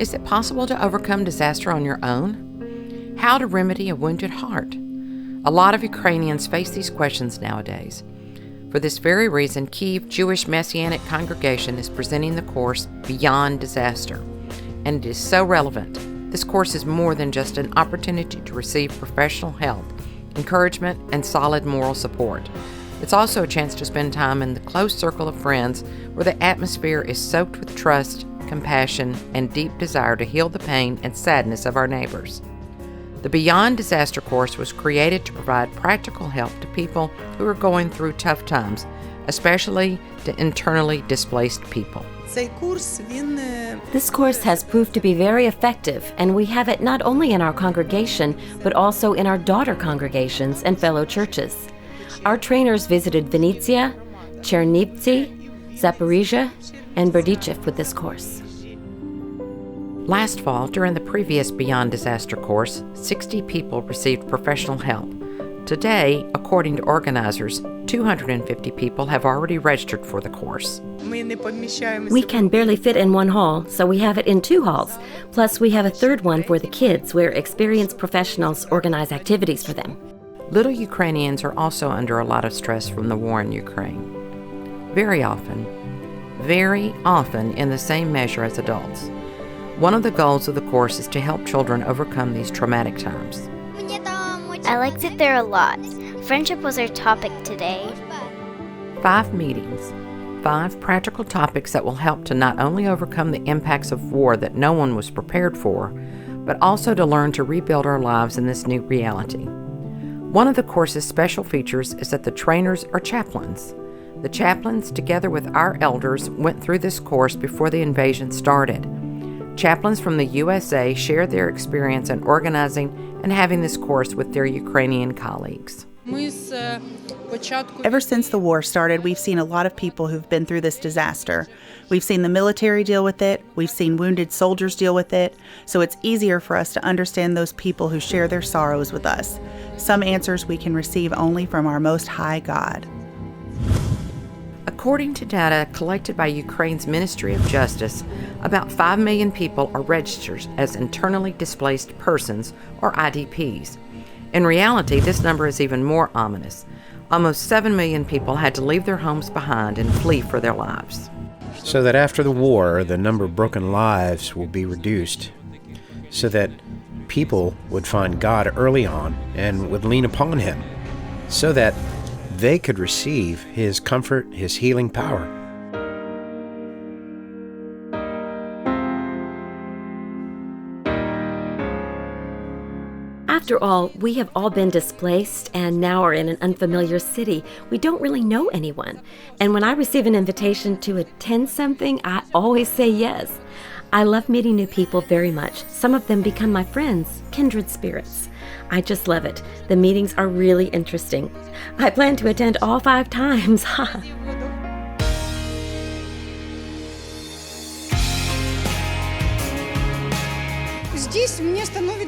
Is it possible to overcome disaster on your own? How to remedy a wounded heart? A lot of Ukrainians face these questions nowadays. For this very reason, Kyiv Jewish Messianic Congregation is presenting the course Beyond Disaster, and it is so relevant. This course is more than just an opportunity to receive professional help, encouragement, and solid moral support. It's also a chance to spend time in the close circle of friends where the atmosphere is soaked with trust, compassion, and deep desire to heal the pain and sadness of our neighbors. The Beyond Disaster course was created to provide practical help to people who are going through tough times, especially to internally displaced people. This course has proved to be very effective, and we have it not only in our congregation, but also in our daughter congregations and fellow churches. Our trainers visited Vinnytsia, Chernivtsi, Zaporizhia, and Berdichev with this course. Last fall, during the previous Beyond Disaster course, 60 people received professional help. Today, according to organizers, 250 people have already registered for the course. We can barely fit in one hall, so we have it in 2 halls. Plus, we have a third one for the kids, where experienced professionals organize activities for them. Little Ukrainians are also under a lot of stress from the war in Ukraine. Very often in the same measure as adults. One of the goals of the course is to help children overcome these traumatic times. I liked it there a lot. Friendship was our topic today. 5 meetings, 5 practical topics that will help to not only overcome the impacts of war that no one was prepared for, but also to learn to rebuild our lives in this new reality. One of the course's special features is that the trainers are chaplains. The chaplains, together with our elders, went through this course before the invasion started. Chaplains from the USA shared their experience in organizing and having this course with their Ukrainian colleagues. Ever since the war started, we've seen a lot of people who've been through this disaster. We've seen the military deal with it, we've seen wounded soldiers deal with it, so it's easier for us to understand those people who share their sorrows with us. Some answers we can receive only from our Most High God. According to data collected by Ukraine's Ministry of Justice, about 5 million people are registered as internally displaced persons, or IDPs. In reality, this number is even more ominous. Almost 7 million people had to leave their homes behind and flee for their lives. So that after the war, the number of broken lives will be reduced, so that people would find God early on and would lean upon Him, so that they could receive His comfort, His healing power. After all, we have all been displaced and now are in an unfamiliar city. We don't really know anyone. And when I receive an invitation to attend something, I always say yes. I love meeting new people very much. Some of them become my friends, kindred spirits. I just love it. The meetings are really interesting. I plan to attend all 5 times.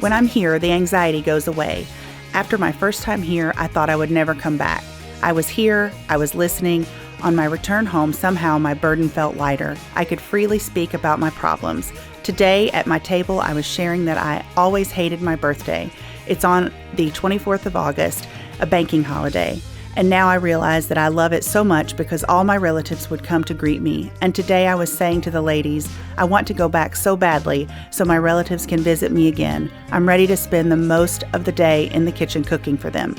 When I'm here, the anxiety goes away. After my first time here, I thought I would never come back. I was here, I was listening. On my return home, somehow my burden felt lighter. I could freely speak about my problems. Today, at my table, I was sharing that I always hated my birthday. It's on the 24th of August, a banking holiday. And now I realize that I love it so much because all my relatives would come to greet me. And today I was saying to the ladies, I want to go back so badly so my relatives can visit me again. I'm ready to spend the most of the day in the kitchen cooking for them.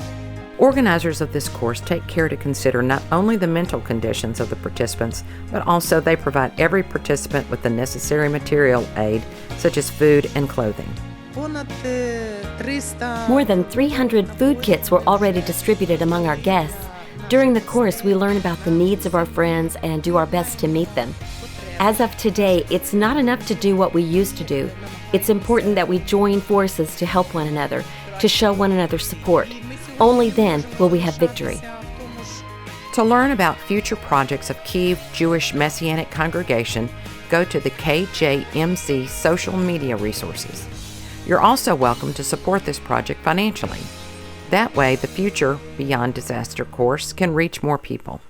Organizers of this course take care to consider not only the mental conditions of the participants, but also they provide every participant with the necessary material aid, such as food and clothing. More than 300 food kits were already distributed among our guests. During the course, we learn about the needs of our friends and do our best to meet them. As of today, it's not enough to do what we used to do. It's important that we join forces to help one another, to show one another support. Only then will we have victory. To learn about future projects of Kyiv Jewish Messianic Congregation, go to the KJMC social media resources. You're also welcome to support this project financially. That way, the future Beyond Disaster course can reach more people.